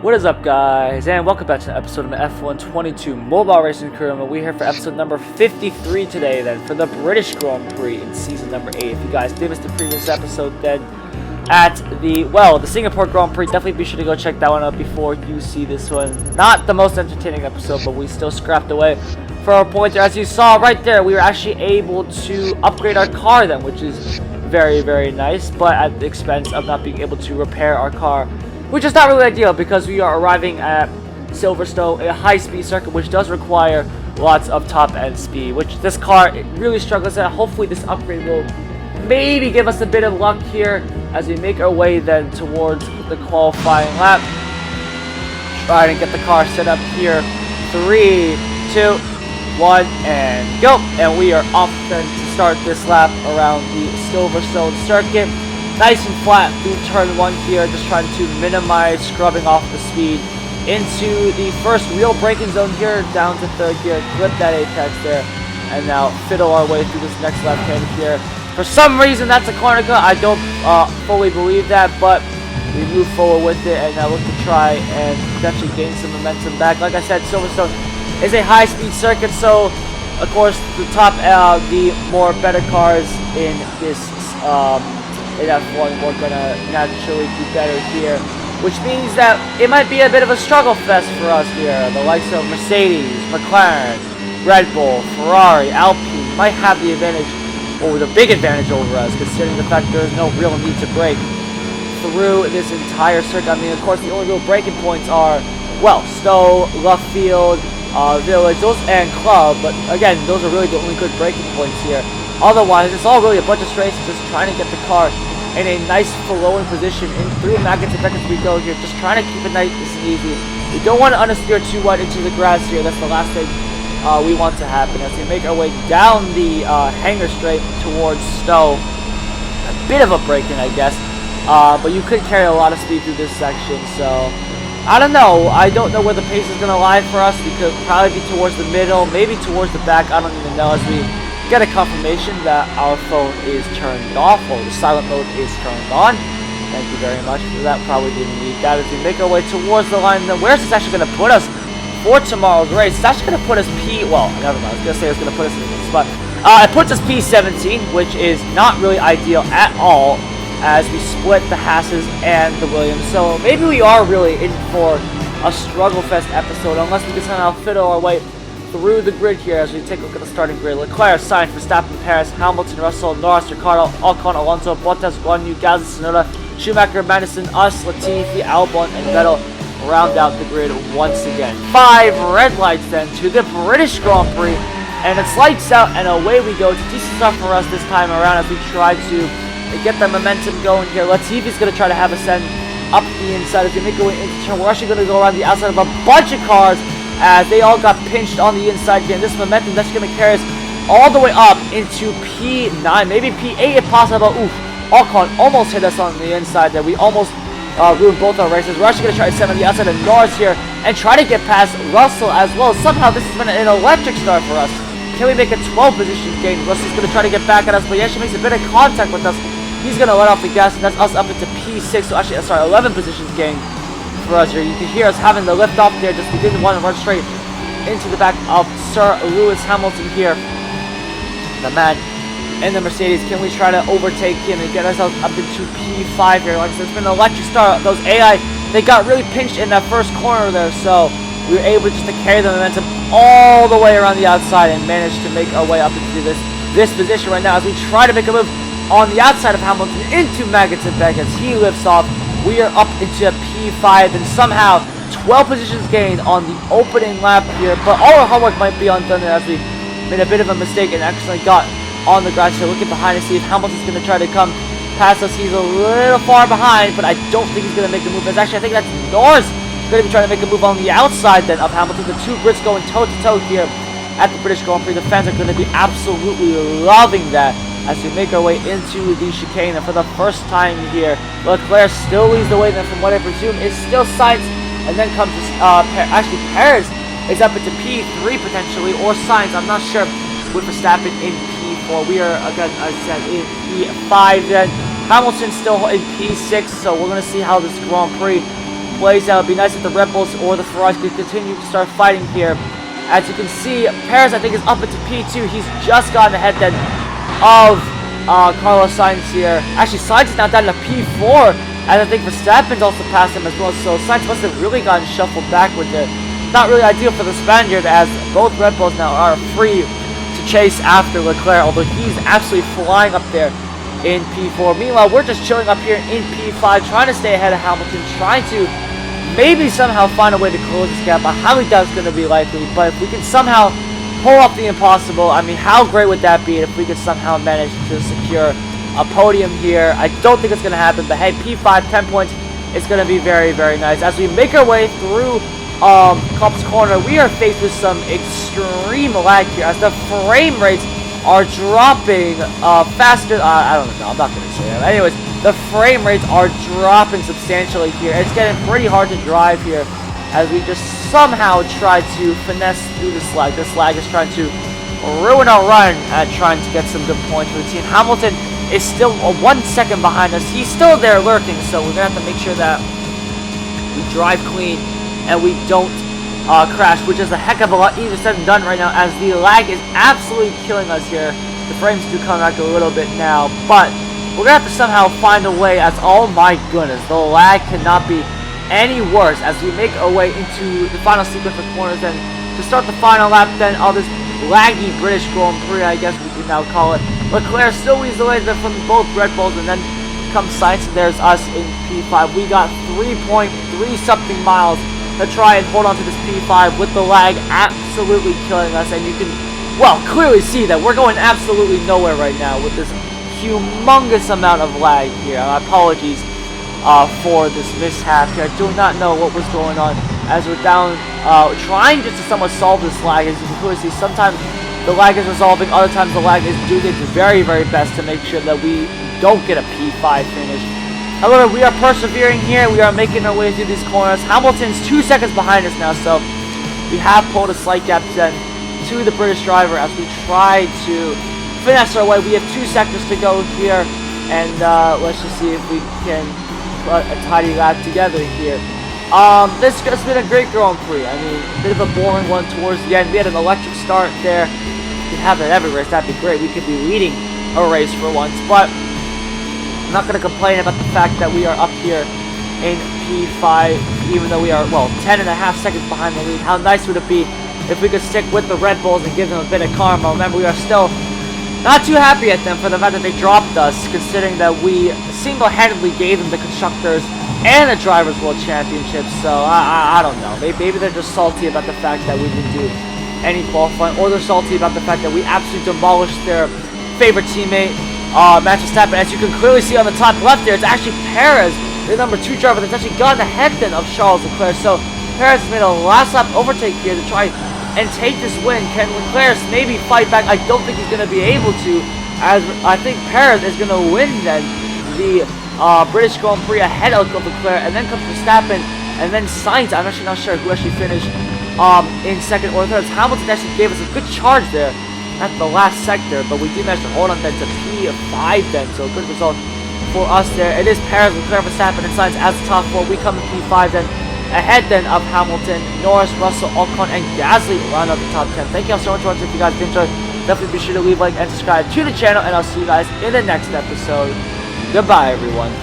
What is up, guys, and welcome back to an episode of the F1 22 Mobile Racing Crew, and we're here for episode number 53 today, then, for the British Grand Prix in season number 8. If you guys did miss the previous episode, then, at the Singapore Grand Prix, definitely be sure to go check that one out before you see this one. Not the most entertaining episode, but we still scrapped away for our pointer. As you saw right there, we were actually able to upgrade our car then, which is very, very nice, but at the expense of not being able to repair our car, which is not really ideal because we are arriving at Silverstone, a high-speed circuit, which does require lots of top-end speed, which this car really struggles at. Hopefully this upgrade will maybe give us a bit of luck here as we make our way then towards the qualifying lap. Try and get the car set up here. 3, 2, 1, and go! And we are off then to start this lap around the Silverstone circuit. Nice and flat through turn 1 here, just trying to minimize scrubbing off the speed into the first real braking zone here, down to third gear, clip that apex there, and now fiddle our way through this next left hand here. For some reason that's a corner cut. I don't fully believe that, but we move forward with it and now look to try and potentially gain some momentum back. Like I said, Silverstone is a high-speed circuit, so of course the top, the more better cars in this in F1 we're gonna naturally do better here, which means that it might be a bit of a struggle fest for us here. The likes of Mercedes, McLaren, Red Bull, Ferrari, Alpine might have the advantage, or the big advantage over us, considering the fact there is no real need to brake through this entire circuit. I mean, of course, the only real braking points are, well, Stowe, Luffield, Village, those, and Club, but again, those are really the only good braking points here. Otherwise, it's all really a bunch of straights, just trying to get the car in a nice flowing position in through maggots and beckons we go here, just trying to keep it nice and easy. We don't want to understeer too wide into the grass here. That's the last thing we want to happen as we make our way down the hanger straight towards Stowe. A bit of a break-in, I guess, but you could carry a lot of speed through this section, so I don't know. I don't know where the pace is going to lie for us. We could probably be towards the middle, maybe towards the back. I don't even know, as we get a confirmation that our phone is turned off, or the silent mode is turned on. Thank you very much for that. Probably didn't need that as we make our way towards the line. Then where's this actually going to put us for tomorrow's race? It's actually going to put us well, never mind. I was going to say it's going to put us in this spot. It puts us P17, which is not really ideal at all, as we split the Hasses and the Williams. So maybe we are really in for a struggle fest episode, unless we can somehow fiddle our way through the grid here as we take a look at the starting grid. Leclerc, Sainz, Verstappen, Perez, Hamilton, Russell, Norris, Ricciardo, Ocon, Alonso, Bottas, Guan Yu, Gasly, Tsunoda, Schumacher, Madison, us, Latifi, Albon, and Vettel round out the grid once again. 5 red lights then to the British Grand Prix, and it's lights out and away we go. It's a decent start for us this time around as we try to get the momentum going here. Latifi's going to try to have us send up the inside as we make our way into turn. We're actually going to go around the outside of a bunch of cars as they all got pinched on the inside here. And this momentum, that's going to carry us all the way up into P9, maybe P8 if possible. Oof, Ocon almost hit us on the inside there. We almost ruined both our races. We're actually going to try to send on the outside of Norris here and try to get past Russell as well. Somehow this has been an electric start for us. Can we make a 12 position gain? Russell's going to try to get back at us, but he actually makes a bit of contact with us. He's going to let off the gas, and that's us up into P6. So actually, sorry, 11 positions gained for us here. You can hear us having the lift off there, just we didn't want to run straight into the back of Sir Lewis Hamilton here, the man in the Mercedes. Can we try to overtake him and get ourselves up into P5 here? Like I said, it's been an electric start. Those AI, they got really pinched in that first corner there, so we were able just to carry the momentum all the way around the outside and managed to make our way up into this position right now as we try to make a move on the outside of Hamilton into Maggots and Beckett's. He lifts off. We are up into P5 and somehow 12 positions gained on the opening lap here, but all our hard work might be undone there as we made a bit of a mistake and actually got on the grass here. Looking behind to see if Hamilton's going to try to come past us. He's a little far behind, but I don't think he's going to make a move. Actually, I think that's Norris going to be trying to make a move on the outside then of Hamilton. The two Brits going toe-to-toe here at the British Grand Prix. The fans are going to be absolutely loving that as we make our way into the chicane. And for the first time here, Leclerc still leads the way. Then from what I presume is still Sainz, and then comes actually Perez is up into P3 potentially, or Sainz, I'm not sure, with Verstappen in P4. We are, again, as I said, in P5 then. Hamilton still in P6, so we're going to see how this Grand Prix plays out. It'd be nice if the Red Bulls or the Ferraris could continue to start fighting here. As you can see, Perez, I think, is up into P2. He's just gotten ahead then of Carlos Sainz here. Actually, Sainz is now down to P4, and I think Verstappen's also passed him as well. So Sainz must have really gotten shuffled backwards there. Not really ideal for the Spaniard, as both Red Bulls now are free to chase after Leclerc, although he's absolutely flying up there in P4. Meanwhile, we're just chilling up here in P5, trying to stay ahead of Hamilton, trying to maybe somehow find a way to close this gap. I highly doubt it's going to be likely, but if we can somehow pull off the impossible, I mean, how great would that be if we could somehow manage to secure a podium here? I don't think it's going to happen, but hey, P5, 10 points is going to be very, very nice. As we make our way through Cups Corner, we are faced with some extreme lag here, as the frame rates are dropping faster. I don't know, I'm not going to say that. Anyways, the frame rates are dropping substantially here. It's getting pretty hard to drive here as we just somehow try to finesse through this lag. This lag is trying to ruin our run at trying to get some good points for the team. Hamilton is still 1 second behind us. He's still there lurking, so we're going to have to make sure that we drive clean and we don't crash, which is a heck of a lot easier said than done right now, as the lag is absolutely killing us here. The frames do come back a little bit now, but we're going to have to somehow find a way, as oh my goodness, the lag cannot be any worse as we make our way into the final sequence of corners. And to start the final lap then of this laggy British Grand Prix, I guess we can now call it, Leclerc still leads the way from both Red Bulls, and then comes Sainz, and there's us in P5. We got 3.3 something miles to try and hold on to this P5 with the lag absolutely killing us, and you can, well, clearly see that we're going absolutely nowhere right now with this humongous amount of lag here. Apologies for this mishap here. I do not know what was going on as we're down, trying just to somewhat solve this lag. As you can clearly see, sometimes the lag is resolving, other times the lag is doing its very, very best to make sure that we don't get a P5 finish. However, we are persevering here. We are making our way through these corners. Hamilton's 2 seconds behind us now, so we have pulled a slight gap then to the British driver as we try to finesse our way. We have 2 sectors to go here, and let's just see if we can put a tidy lap together here. This has been a great Grand Prix. I mean, a bit of a boring one towards the end. We had an electric start there. We could have that every race. That'd be great. We could be leading a race for once, but I'm not going to complain about the fact that we are up here in P5, even though we are, well, 10.5 seconds behind the lead. How nice would it be if we could stick with the Red Bulls and give them a bit of karma? Remember, we are still not too happy at them for the fact that they dropped us, considering that we single-handedly gave them the Constructors and the Drivers' World Championship. So, I don't know. Maybe they're just salty about the fact that we didn't do any qualifying, or they're salty about the fact that we absolutely demolished their favorite teammate, Max Verstappen. As you can clearly see on the top left there, it's actually Perez, the number 2 driver, that's actually gotten ahead then of Charles Leclerc. So Perez has made a last lap overtake here to try and take this win. Can Leclerc maybe fight back? I don't think he's going to be able to, as I think Perez is going to win then the British Grand Prix ahead of Leclerc, and then comes Verstappen, and then Sainz. I'm actually not sure who actually finished in second or third. Hamilton actually gave us a good charge there at the last sector, but we did manage to hold on then to P5 then, so a good result for us there. It is Perez, Leclerc, Verstappen, and Sainz as the top 4. We come in P5 then, ahead then of Hamilton, Norris, Russell, Ocon, and Gasly round out the top 10. Thank you all so much for watching. If you guys did enjoy, definitely be sure to leave a like and subscribe to the channel, and I'll see you guys in the next episode. Goodbye, everyone.